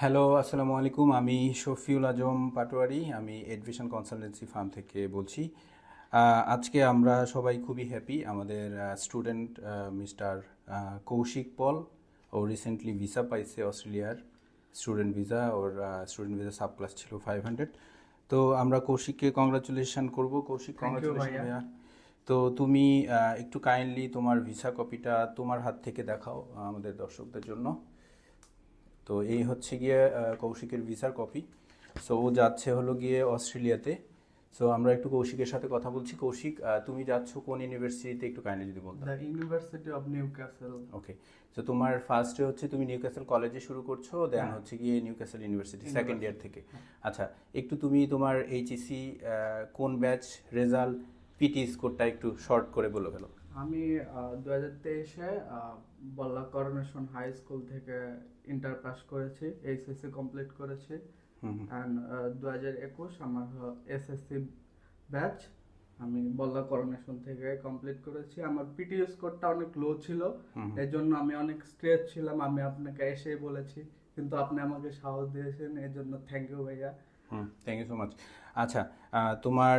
Hello, আসসালামু আলাইকুম। আমি শফিউল আজম পাটোয়ারি। আমি এডভিশন কনসালটেন্সি ফার্ম থেকে বলছি। আজকে আমরা সবাই খুবই হ্যাপি। আমাদের স্টুডেন্ট মিস্টার কৌশিক পল, ও রিসেন্টলি ভিসা পাইছে অস্ট্রেলিয়ার স্টুডেন্ট ভিসা। ওর স্টুডেন্ট ভিসা সাব ক্লাস ছিল 500। তো আমরা কৌশিককে কংগ্রাচুলেশন করব। কৌশিক, থ্যাংক ইউ কংগ্রাচুলেশন ভাইয়া। ভাইয়া। তো তুমি একটু কাইন্ডলি তোমার ভিসা কপিটা তোমার হাত থেকে দেখাও আমাদের দর্শকদের জন্য। তো এই হচ্ছে গিয়ে কৌশিকের ভিসার কপি। সো ও যাচ্ছে হলো গিয়ে অস্ট্রেলিয়াতে। সো আমরা একটু কৌশিকের সাথে কথা বলছি। কৌশিক, তুমি যাচ্ছ কোন ইউনিভার্সিটিতে একটু কাইন্ডলি যদি বলতে। The university of new castle. Okay. So তোমার ফার্স্টে হচ্ছে তুমি নিউ ক্যাসেল কলেজে শুরু করছো, দেন হ্যাঁ, হচ্ছে গিয়ে new castle university second year থেকে। হ্যাঁ। আচ্ছা, একটু তুমি তোমার এইচএসসি কোন ব্যাচ, রেজাল্ট, পিটি স্কোরটা একটু শর্ট করে বলে ফেলো। আমি 2023-এ বল্লা করোনেশন হাই স্কুল থেকে ইন্টার পাস করেছি, এইচএসসি কমপ্লিট করেছি। অ্যান্ড 2021 আমার এসএসসি ব্যাচ আমি বল্লা করোনেশন থেকে কমপ্লিট করেছি। আমার পিটি স্কোরটা অনেক লো ছিল, এর জন্য আমি অনেক স্ট্রেস ছিলাম। আমি আপনাকে এসেই বলেছি, কিন্তু আপনি আমাকে সাহস দিয়েছেন, এর জন্য থ্যাংক ইউ ভাইয়া। Thank you so much. আচ্ছা, তোমার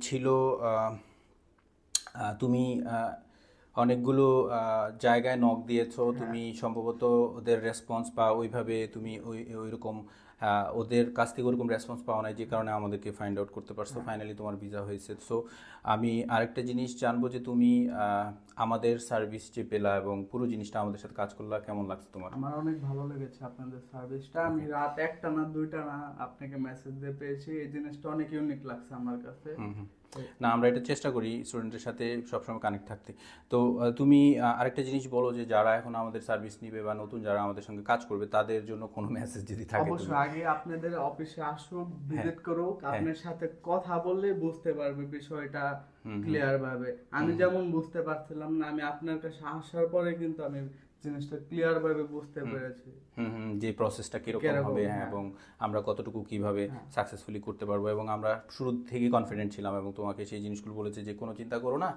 ছিল তুমি অনেকগুলো জায়গায় নক দিয়েছো, হ্যাঁ, তুমি সম্ভবত ওদের রেসপন্স বা ওইভাবে তুমি ওই রকম ওদের কাছ থেকে ওরকম রেসপন্স পাওয়া নাই, যে কারণে আমাদেরকে ফাইন্ড আউট করতে পারছো। হ্যাঁ। ফাইনালি তোমার ভিসা হয়েছে। সো আমি আরেকটা জিনিস জানবো যে তুমি আমাদের সার্ভিস যে পেলা এবং পুরো জিনিসটা আমাদের সাথে কাজ করলা, কেমন লাগছে তোমার? আমার অনেক ভালো লেগেছে আপনাদের সার্ভিসটা। আমি ওকে। রাত একটা না দুইটা না আপনাকে মেসেজ দিয়ে পেয়েছি, এই জিনিসটা অনেক ইউনিক লাগছে আমার কাছে। না, আমরা এটা চেষ্টা করি স্টুডেন্টের সাথে সবসময় কানেক্ট থাকতে। তো তুমি আরেকটা জিনিস বলো যে যারা এখন আমাদের সার্ভিস নিবে বা নতুন যারা আমাদের সঙ্গে কাজ করবে তাদের জন্য কোনো মেসেজ যদি থাকে তুমি। অবশ্যই আগে আপনাদের অফিসে আসুক, হ্যাঁ, ভিজিট করুক, হ্যাঁ। আপনার সাথে কথা বললে বুঝতে পারবে বিষয়টা ক্লিয়ার ভাবে। আমি যেমন বুঝতে পারছিলাম না, আমি আপনার কাছে আসার পরে কিন্তু আমি জিনিসটা ক্লিয়ার ভাবে বুঝতে পেরেছি যে প্রসেসটা কীরকম কিরকম। হবে, হ্যাঁ, হ্যাঁ, এবং আমরা কতটুকু কিভাবে হ্যাঁ, সাকসেসফুলি করতে পারবো। এবং আমরা শুরু থেকে কনফিডেন্ট ছিলাম এবং তোমাকে সেই জিনিসগুলো বলেছে যে কোনো চিন্তা করো না,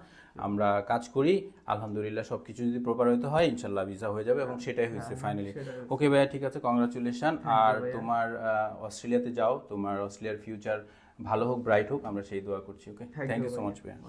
আমরা কাজ করি, আলহামদুলিল্লাহ সব কিছু যদি প্রপার হতে হয় ইনশাল্লাহ ভিসা হয়ে যাবে, এবং সেটাই হয়েছে হ্যাঁ, ফাইনালি। সেটাই হচ্ছে। ওকে ভাইয়া, ঠিক আছে, কংগ্রাচুলেশন। থ্যাংক ইউ আর ভাইয়া। তোমার অস্ট্রেলিয়াতে যাও, তোমার অস্ট্রেলিয়ার ফিউচার ভালো হোক, ব্রাইট হোক, আমরা সেই দোয়া করছি। Okay, thank thank you you so ভাইয়া। মাচ ভাইয়া।